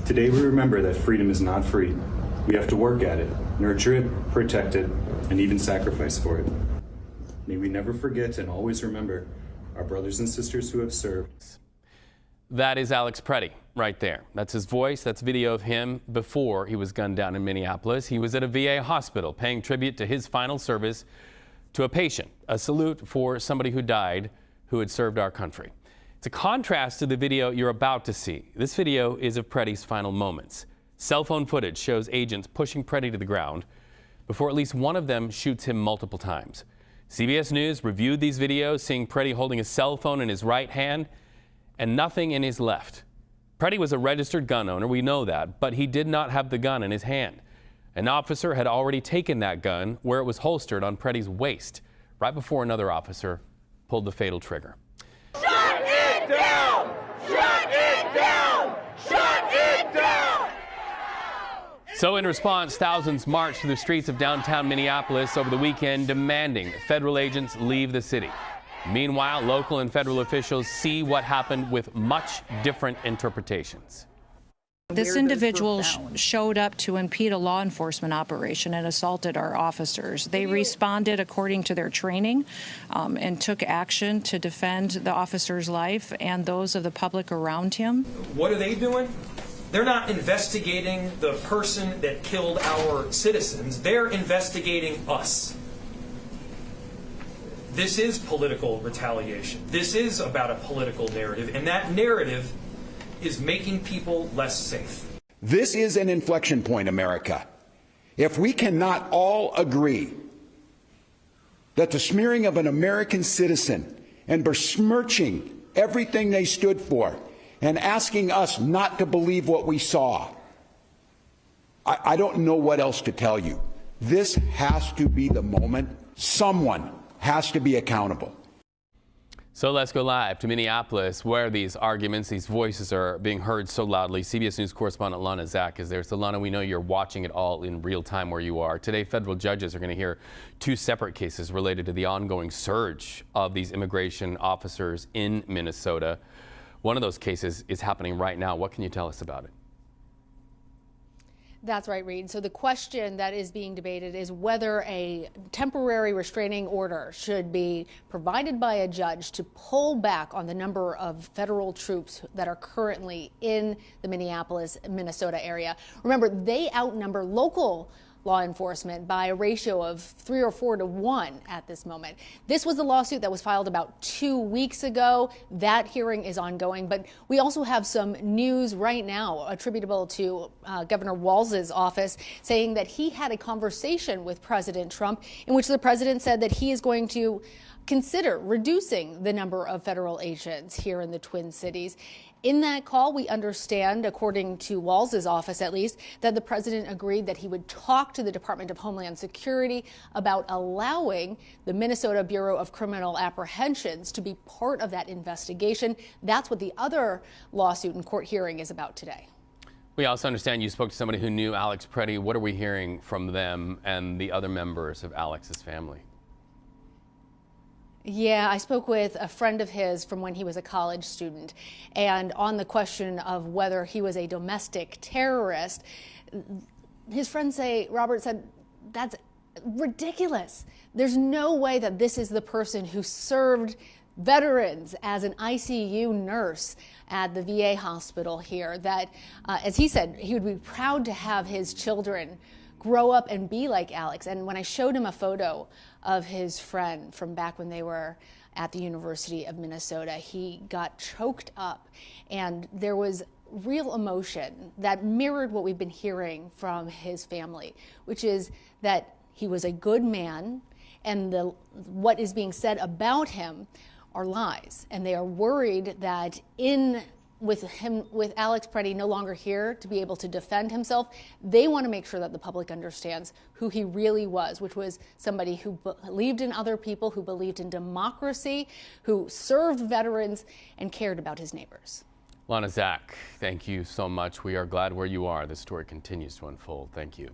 Today we remember that freedom is not free. We have to work at it, nurture it, protect it, and even sacrifice for it. May we never forget and always remember our brothers and sisters who have served. That is Alex Preddy right there. That's his voice. That's video of him before he was gunned down in Minneapolis. He was at a VA hospital paying tribute to his final service to a patient. A salute for somebody who died who had served our country. It's a contrast to the video you're about to see. This video is of Preddy's final moments. Cell phone footage shows agents pushing Preddy to the ground before at least one of them shoots him multiple times. CBS News reviewed these videos, seeing Preddy holding a cell phone in his right hand and nothing in his left. Preddy was a registered gun owner, we know that, but he did not have the gun in his hand. An officer had already taken that gun where it was holstered on Preddy's waist, right before another officer pulled the fatal trigger. Shut it down! Shut it down! Shut it down! So in response, thousands marched through the streets of downtown Minneapolis over the weekend demanding federal agents leave the city. Meanwhile, local and federal officials see what happened with much different interpretations. This individual showed up to impede a law enforcement operation and assaulted our officers. They responded according to their training and took action to defend the officer's life and those of the public around him. What are they doing? They're not investigating the person that killed our citizens. They're investigating us. This is political retaliation. This is about a political narrative, and that narrative is making people less safe. This is an inflection point, America. If we cannot all agree that the smearing of an American citizen and besmirching everything they stood for and asking us not to believe what we saw, I don't know what else to tell you. This has to be the moment. Someone has to be accountable. So let's go live to Minneapolis, where these arguments, these voices are being heard so loudly. CBS News correspondent Lana Zak is there. So Lana, we know you're watching it all in real time where you are. Today, federal judges are going to hear two separate cases related to the ongoing surge of these immigration officers in Minnesota. One of those cases is happening right now. What can you tell us about it? That's right, Reed. So the question that is being debated is whether a temporary restraining order should be provided by a judge to pull back on the number of federal troops that are currently in the Minneapolis, Minnesota area. Remember, they outnumber local law enforcement by a ratio of 3 or 4 to 1 at this moment. This was a lawsuit that was filed about 2 weeks ago. That hearing is ongoing, but we also have some news right now attributable to Governor Walz's office, saying that he had a conversation with President Trump in which the president said that he is going to consider reducing the number of federal agents here in the Twin Cities. In that call, we understand, according to Walz's office at least, that the president agreed that he would talk to the Department of Homeland Security about allowing the Minnesota Bureau of Criminal Apprehensions to be part of that investigation. That's what the other lawsuit and court hearing is about today. We also understand you spoke to somebody who knew Alex Preddy. What are we hearing from them and the other members of Alex's family? Yeah, I spoke with a friend of his from when he was a college student, and on the question of whether he was a domestic terrorist, his friends Robert said, that's ridiculous. There's no way that this is the person who served veterans as an ICU nurse at the VA hospital here, that, as he said, he would be proud to have his children grow up and be like Alex. And when I showed him a photo of his friend from back when they were at the University of Minnesota, he got choked up, and there was real emotion that mirrored what we've been hearing from his family, which is that he was a good man, and what is being said about him are lies, and they are worried that with Alex Preddy no longer here to be able to defend himself, they want to make sure that the public understands who he really was, which was somebody who believed in other people, who believed in democracy, who served veterans and cared about his neighbors. Lana Zak, thank you so much. We are glad where you are. This story continues to unfold. Thank you.